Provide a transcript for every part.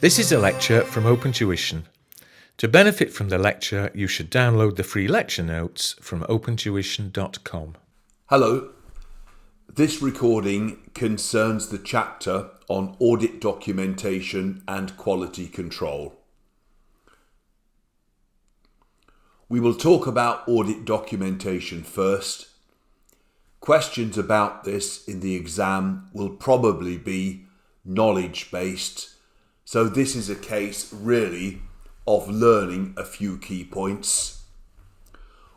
This is a lecture from OpenTuition. To benefit from the lecture, you should download the free lecture notes from opentuition.com. Hello. This recording concerns the chapter on audit documentation and quality control. We will talk about audit documentation first. Questions about this in the exam will probably be knowledge-based, so this is a case really of learning a few key points.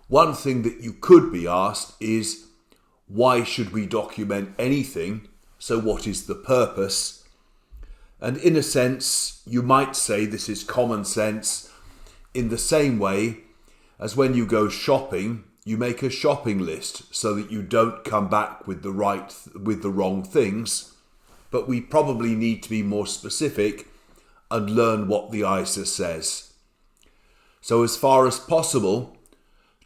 One thing that you could be asked is, why should we document anything? So what is the purpose? And in a sense, you might say this is common sense in the same way as when you go shopping, you make a shopping list so that you don't come back with the wrong things. But we probably need to be more specific and learn what the ISA says. So as far as possible,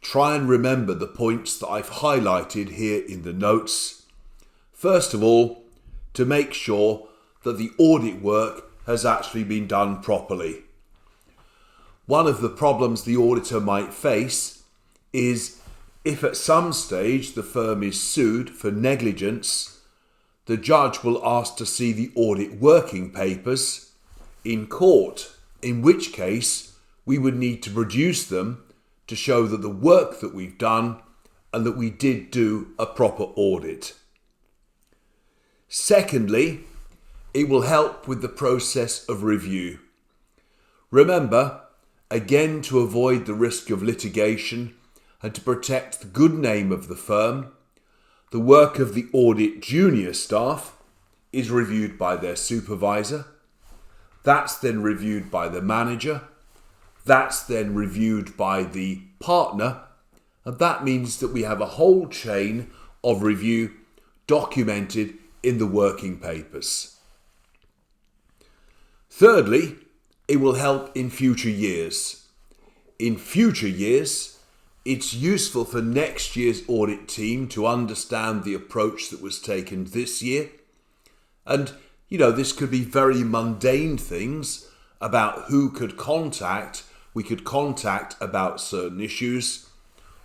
try and remember the points that I've highlighted here in the notes. First of all, to make sure that the audit work has actually been done properly. One of the problems the auditor might face is if at some stage the firm is sued for negligence, the judge will ask to see the audit working papers in court, in which case we would need to produce them to show that the work that we've done and that we did do a proper audit. Secondly, it will help with the process of review. Remember, again, to avoid the risk of litigation and to protect the good name of the firm, the work of the audit junior staff is reviewed by their supervisor. That's then reviewed by the manager. That's then reviewed by the partner. And that means that we have a whole chain of review documented in the working papers. Thirdly, it will help in future years. In future years, it's useful for next year's audit team to understand the approach that was taken this year. And this could be very mundane things about who we could contact about certain issues,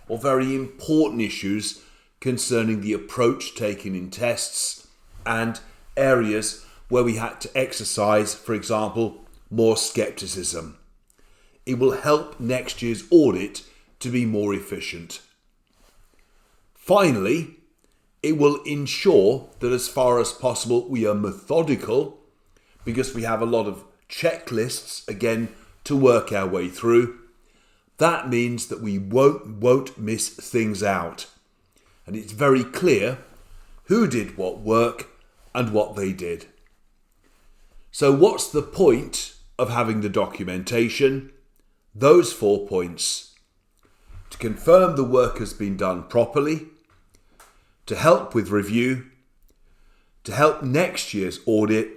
or very important issues concerning the approach taken in tests and areas where we had to exercise, for example, more skepticism. It will help next year's audit to be more efficient. Finally, it will ensure that as far as possible we are methodical, because we have a lot of checklists, again, to work our way through. That means that we won't miss things out. And it's very clear who did what work and what they did. So what's the point of having the documentation? Those 4 points. To confirm the work has been done properly, to help with review, to help next year's audit,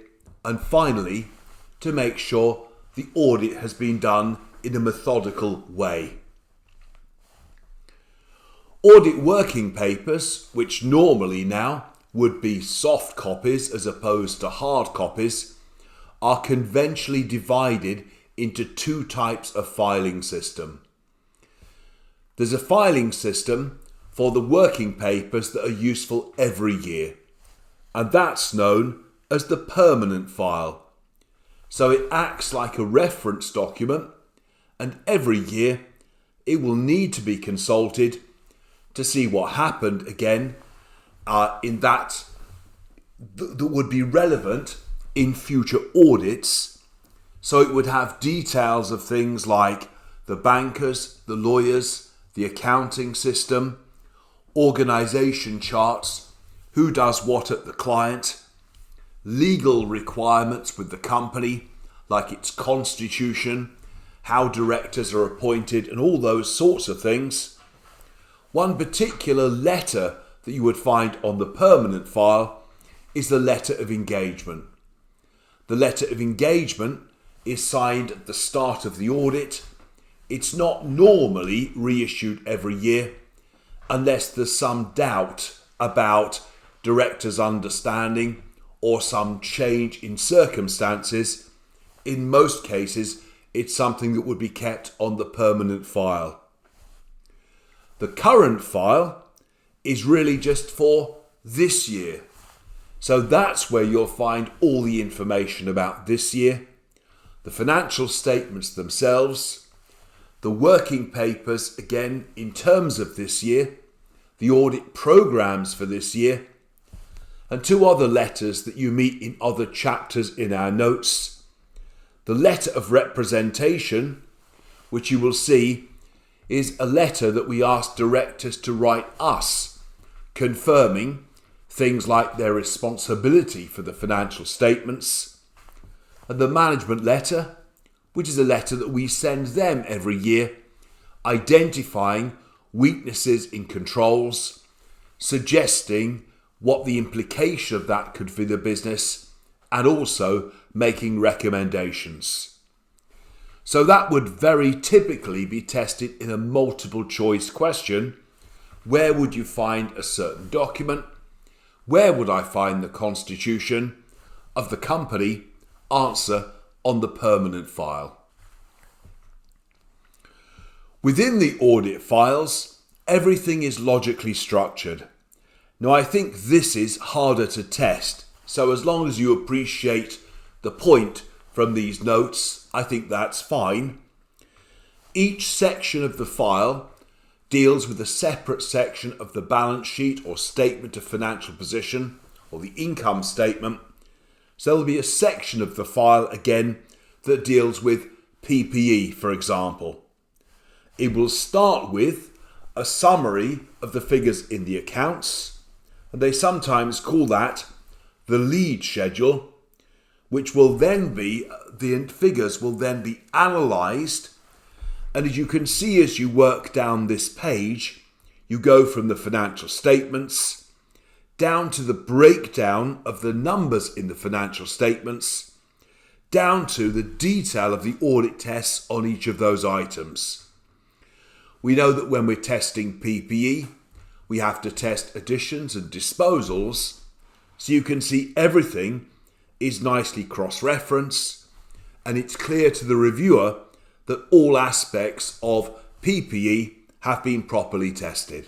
and finally, to make sure the audit has been done in a methodical way. Audit working papers, which normally now would be soft copies as opposed to hard copies, are conventionally divided into 2 types of filing system. There's a filing system for the working papers that are useful every year, and that's known as the permanent file. So it acts like a reference document, and every year it will need to be consulted to see what happened again in that would be relevant in future audits. So it would have details of things like the bankers, the lawyers, the accounting system, organisation charts, who does what at the client, legal requirements with the company, like its constitution, how directors are appointed, and all those sorts of things. One particular letter that you would find on the permanent file is the letter of engagement. The letter of engagement is signed at the start of the audit. It's not normally reissued every year unless there's some doubt about directors' understanding or some change in circumstances in most cases, it's something that would be kept on the permanent file. The current file is really just for this year. So that's where you'll find all the information about this year, the financial statements themselves, the working papers, again, in terms of this year, the audit programs for this year, and two other letters that you meet in other chapters in our notes. The letter of representation, which you will see is a letter that we ask directors to write us, confirming things like their responsibility for the financial statements, and the management letter, which is a letter that we send them every year, identifying weaknesses in controls, suggesting what the implication of that could be for the business, and also making recommendations. So that would very typically be tested in a multiple choice question. Where would you find a certain document? Where would I find the constitution of the company? Answer: on the permanent file. Within the audit files, everything is logically structured. Now, I think this is harder to test, so as long as you appreciate the point from these notes, I think that's fine. Each section of the file deals with a separate section of the balance sheet or statement of financial position or the income statement. So there'll be a section of the file again that deals with PPE, for example. It will start with a summary of the figures in the accounts, and they sometimes call that the lead schedule, which will then be, the figures will then be analysed. And as you can see as you work down this page, you go from the financial statements down to the breakdown of the numbers in the financial statements, down to the detail of the audit tests on each of those items. We know that when we're testing PPE, we have to test additions and disposals, so you can see everything is nicely cross-referenced, and it's clear to the reviewer that all aspects of PPE have been properly tested.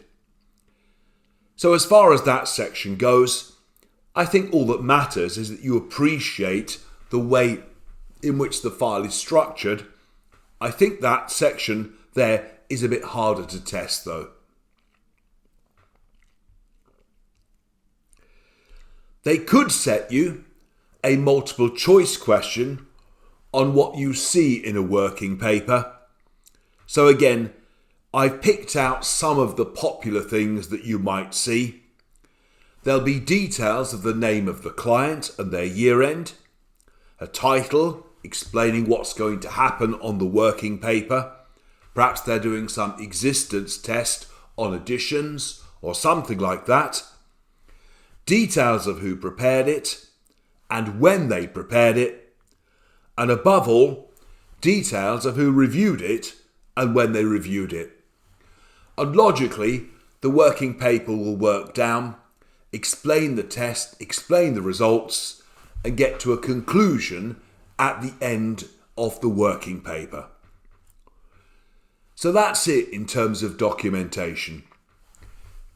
So as far as that section goes, I think all that matters is that you appreciate the way in which the file is structured. I think that section there is a bit harder to test though. They could set you a multiple choice question on what you see in a working paper. So again, I've picked out some of the popular things that you might see. There'll be details of the name of the client and their year end, a title explaining what's going to happen on the working paper. Perhaps they're doing some existence test on additions or something like that. Details of who prepared it and when they prepared it, and above all, details of who reviewed it and when they reviewed it. And logically, the working paper will work down, explain the test, explain the results, and get to a conclusion at the end of the working paper. So that's it in terms of documentation.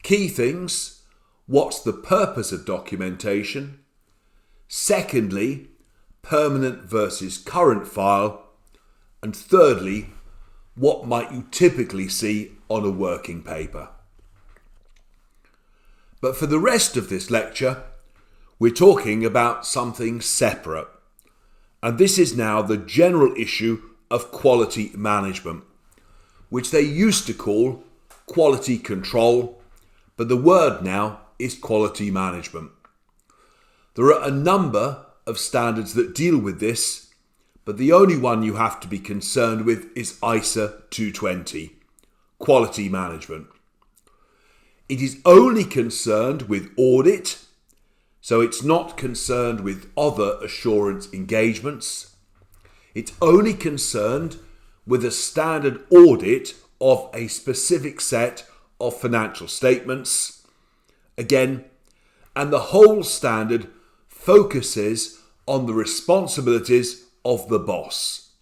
Key things: what's the purpose of documentation? Secondly, permanent versus current file. And thirdly, what might you typically see on a working paper? But for the rest of this lecture, we're talking about something separate. And this is now the general issue of quality management, which they used to call quality control, but the word now is quality management. There are a number of standards that deal with this, but the only one you have to be concerned with is ISA 220, quality management. It is only concerned with audit, so it's not concerned with other assurance engagements. It's only concerned with a standard audit of a specific set of financial statements. Again, and the whole standard focuses on the responsibilities of the boss.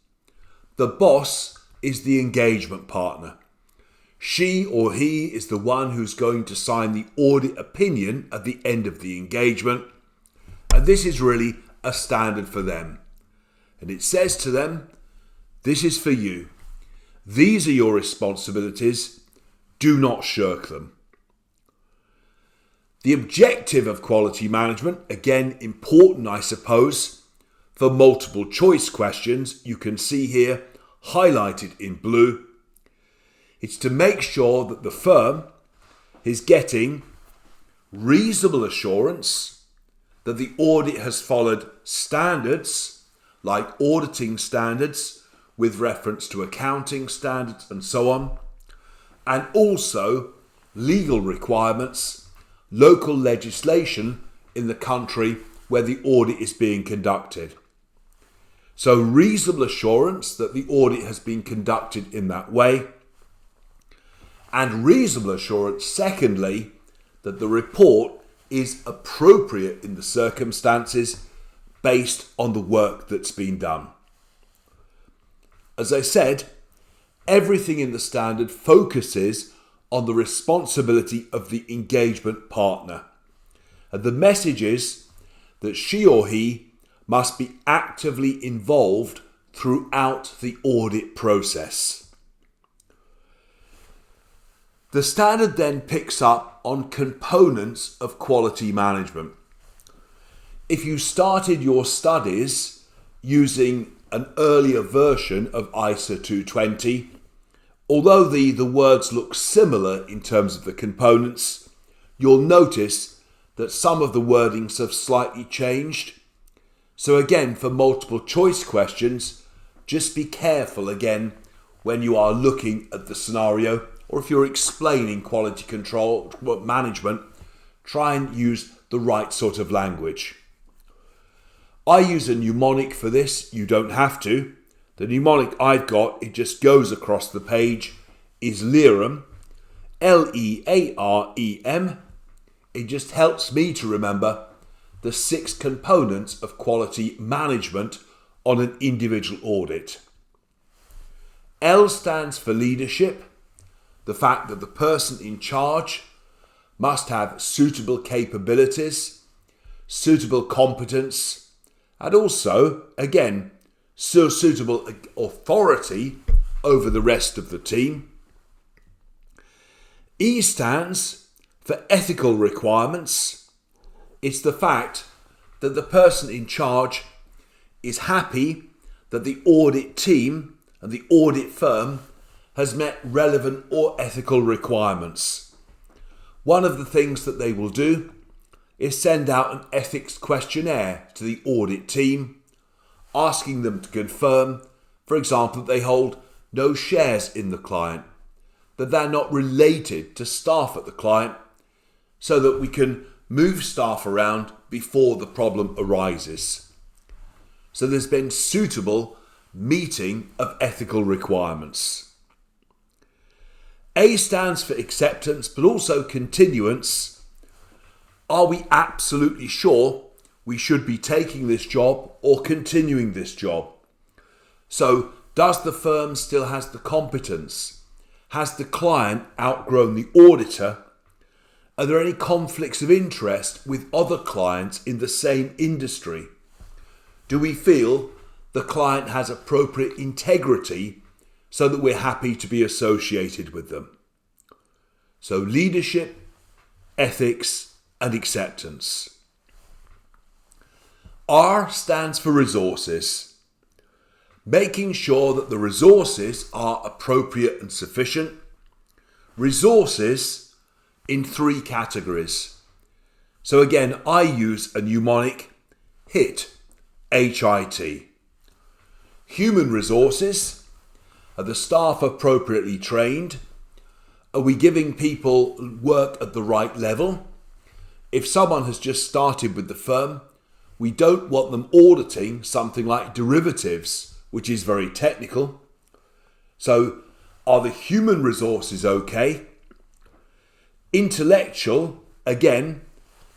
The boss is the engagement partner. She or he is the one who's going to sign the audit opinion at the end of the engagement, and this is really a standard for them. And it says to them, this is for you. These are your responsibilities. Do not shirk them. The objective of quality management, again important I suppose, for multiple choice questions, you can see here highlighted in blue. It's to make sure that the firm is getting reasonable assurance that the audit has followed standards like auditing standards with reference to accounting standards and so on, and also legal requirements, local legislation in the country where the audit is being conducted. So reasonable assurance that the audit has been conducted in that way, and reasonable assurance, secondly, that the report is appropriate in the circumstances based on the work that's been done. As I said, everything in the standard focuses on the responsibility of the engagement partner. And the message is that she or he must be actively involved throughout the audit process. The standard then picks up on components of quality management. If you started your studies using an earlier version of ISA 220, although the words look similar in terms of the components, you'll notice that some of the wordings have slightly changed. So again, for multiple choice questions, just be careful again when you are looking at the scenario, or if you're explaining quality control management, try and use the right sort of language. I use a mnemonic for this. You don't have to. The mnemonic I've got, it just goes across the page, is LEAREM, L-E-A-R-E-M. It just helps me to remember the 6 components of quality management on an individual audit. L stands for leadership, the fact that the person in charge must have suitable capabilities, suitable competence, and also, again, suitable authority over the rest of the team. E stands for ethical requirements. It's the fact that the person in charge is happy that the audit team and the audit firm has met relevant or ethical requirements. One of the things that they will do is send out an ethics questionnaire to the audit team, asking them to confirm, for example, that they hold no shares in the client, that they're not related to staff at the client, so that we can move staff around before the problem arises. So there's been suitable meeting of ethical requirements. A stands for acceptance, but also continuance. Are we absolutely sure we should be taking this job or continuing this job? So, does the firm still has the competence? Has the client outgrown the auditor? Are there any conflicts of interest with other clients in the same industry? Do we feel the client has appropriate integrity so that we're happy to be associated with them? So leadership, ethics, and acceptance. R stands for resources. Making sure that the resources are appropriate and sufficient. Resources in 3 categories. So again, I use a mnemonic, HIT, H-I-T. Human resources. Are the staff appropriately trained? Are we giving people work at the right level? If someone has just started with the firm, we don't want them auditing something like derivatives, which is very technical. So, are the human resources okay? Intellectual, again,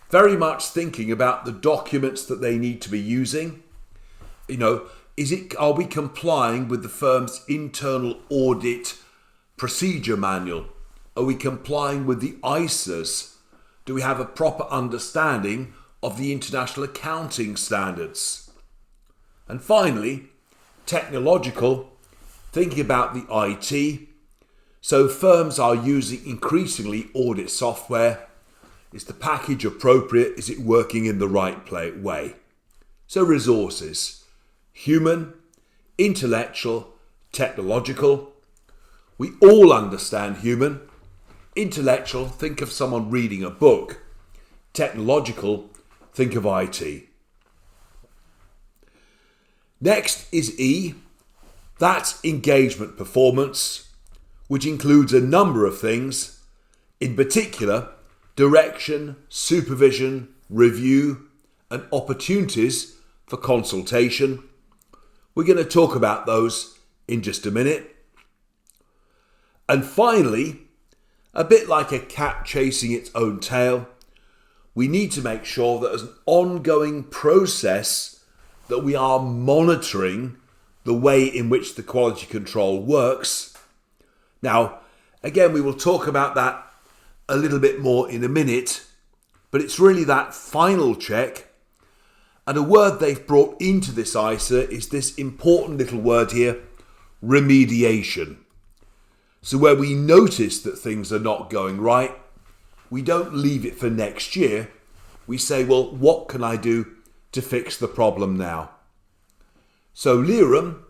very much thinking about the documents that they need to be using. Are we complying with the firm's internal audit procedure manual? Are we complying with the ISAs? Do we have a proper understanding of the international accounting standards? And finally, technological, thinking about the IT. So firms are using increasingly audit software. Is the package appropriate? Is it working in the right way? So resources, human, intellectual, technological. We all understand human. Intellectual, think of someone reading a book. Technological, think of IT. Next is E. That's engagement performance, which includes a number of things, in particular, direction, supervision, review, and opportunities for consultation. We're going to talk about those in just a minute. And finally, a bit like a cat chasing its own tail, we need to make sure that as an ongoing process that we are monitoring the way in which the quality control works. Now, again, we will talk about that a little bit more in a minute, but it's really that final check. And a word they've brought into this ISA is this important little word here, remediation. So where we notice that things are not going right, we don't leave it for next year. We say, well, what can I do to fix the problem now? So LERAM,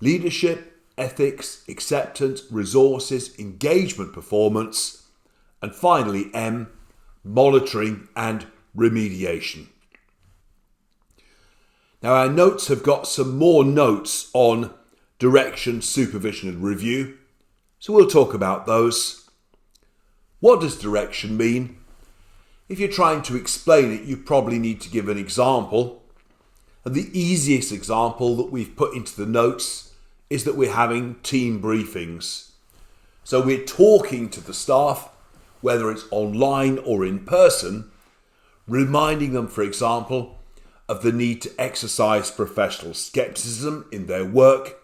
leadership, ethics, acceptance, resources, engagement performance, and finally M, monitoring and remediation. Now our notes have got some more notes on direction, supervision and review. So we'll talk about those. What does direction mean? If you're trying to explain it, you probably need to give an example. And the easiest example that we've put into the notes is that we're having team briefings. So we're talking to the staff, whether it's online or in person, reminding them, for example, of the need to exercise professional skepticism in their work,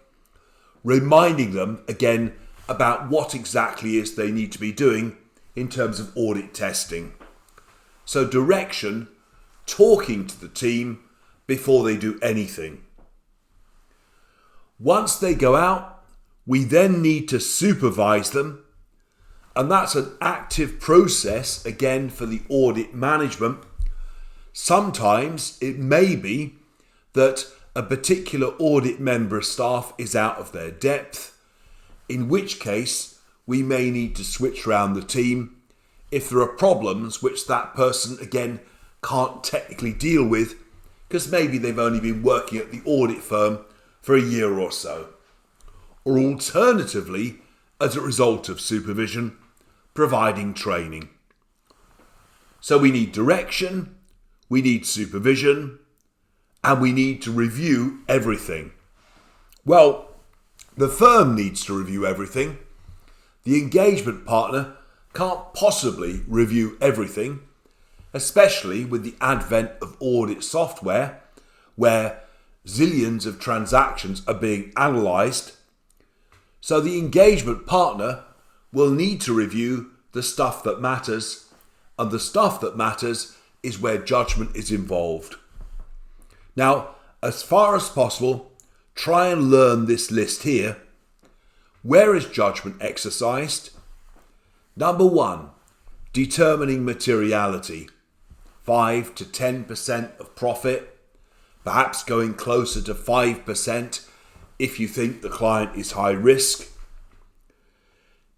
reminding them, again, about what exactly is they need to be doing in terms of audit testing. So direction, talking to the team before they do anything. Once they go out, we then need to supervise them, and that's an active process, again, for the audit management. Sometimes it may be that a particular audit member of staff is out of their depth, in which case we may need to switch around the team if there are problems which that person, again, can't technically deal with because maybe they've only been working at the audit firm for a year or so. Or alternatively, as a result of supervision, providing training. So we need direction, we need supervision, and we need to review everything. Well, the firm needs to review everything. The engagement partner can't possibly review everything, especially with the advent of audit software, where zillions of transactions are being analysed. So the engagement partner will need to review the stuff that matters, and the stuff that matters is where judgment is involved. Now, as far as possible, try and learn this list here. Where is judgment exercised? Number 1, determining materiality. 5 to 10% of profit, perhaps going closer to 5% if you think the client is high risk.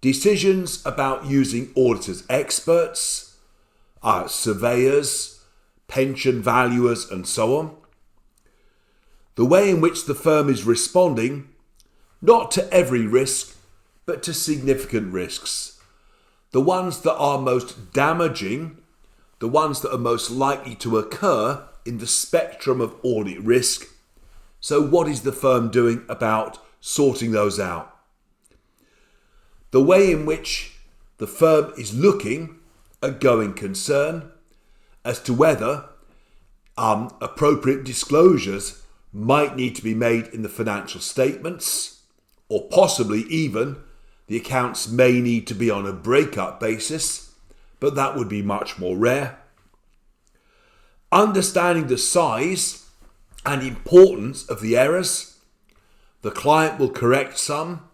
Decisions about using auditors experts, surveyors, pension valuers, and so on. The way in which the firm is responding, not to every risk, but to significant risks. The ones that are most damaging, the ones that are most likely to occur in the spectrum of audit risk. So what is the firm doing about sorting those out? The way in which the firm is looking at going concern as to whether appropriate disclosures might need to be made in the financial statements, or possibly even the accounts may need to be on a breakup basis, but that would be much more rare. Understanding the size and importance of the errors. The client will correct some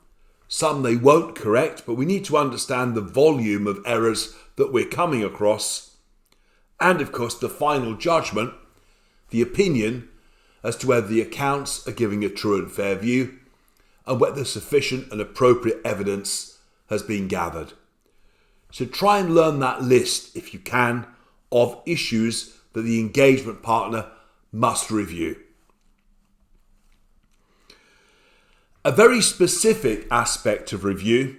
they won't correct, but we need to understand the volume of errors that we're coming across. And of course, the final judgment, the opinion as to whether the accounts are giving a true and fair view and whether sufficient and appropriate evidence has been gathered. So try and learn that list, if you can, of issues that the engagement partner must review. A very specific aspect of review,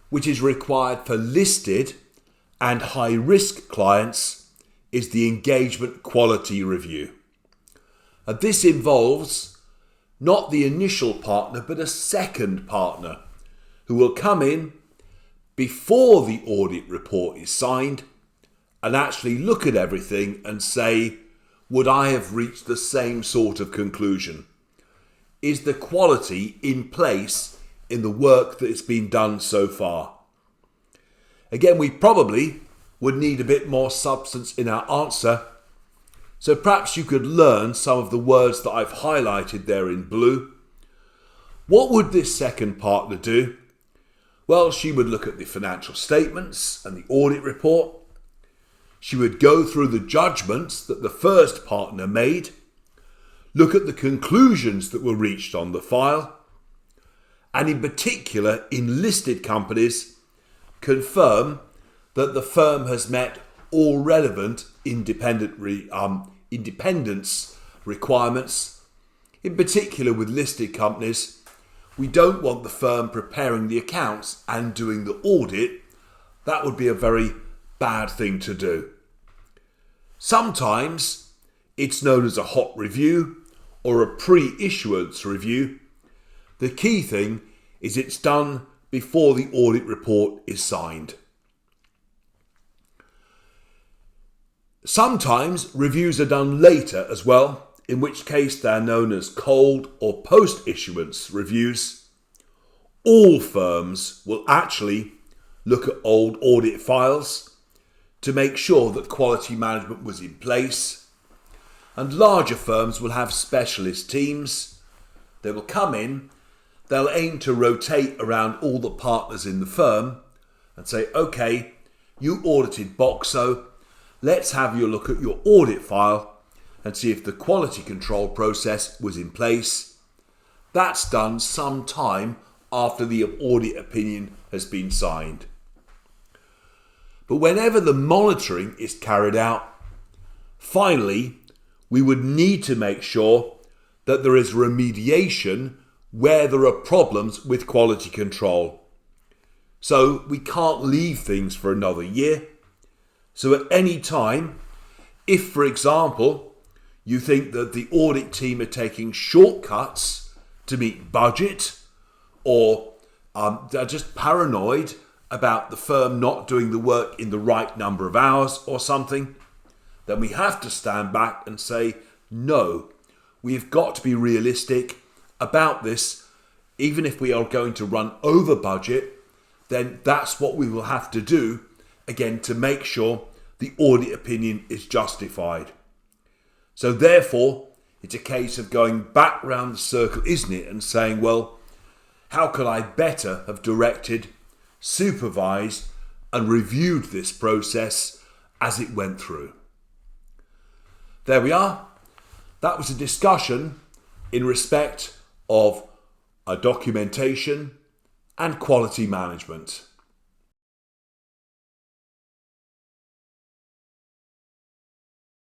which is required for listed and high-risk clients, is the engagement quality review. And this involves not the initial partner, but a second partner who will come in before the audit report is signed and actually look at everything and say, would I have reached the same sort of conclusion? Is the quality in place in the work that has been done so far? Again, we probably would need a bit more substance in our answer, so perhaps you could learn some of the words that I've highlighted there in blue. What would this second partner do? Well, she would look at the financial statements and the audit report. She would go through the judgments that the first partner made, look at the conclusions that were reached on the file, and in particular, in listed companies, confirm that the firm has met all relevant independence requirements. In particular, with listed companies, we don't want the firm preparing the accounts and doing the audit. That would be a very bad thing to do. Sometimes it's known as a hot review or a pre-issuance review. The key thing is it's done before the audit report is signed. Sometimes reviews are done later as well, in which case they're known as cold or post-issuance reviews. All firms will actually look at old audit files to make sure that quality management was in place. And larger firms will have specialist teams. They will come in, they'll aim to rotate around all the partners in the firm and say, okay, you audited Boxo, let's have you look at your audit file and see if the quality control process was in place. That's done some time after the audit opinion has been signed. But whenever the monitoring is carried out, finally, we would need to make sure that there is remediation where there are problems with quality control. So we can't leave things for another year. So at any time, if, for example, you think that the audit team are taking shortcuts to meet budget, or they're just paranoid about the firm not doing the work in the right number of hours or something, then we have to stand back and say, no, we've got to be realistic about this. Even if we are going to run over budget, then that's what we will have to do, again, to make sure the audit opinion is justified. So therefore, it's a case of going back round the circle, isn't it, and saying, well, how could I better have directed, supervised, and reviewed this process as it went through? There we are. That was a discussion in respect of documentation and quality management.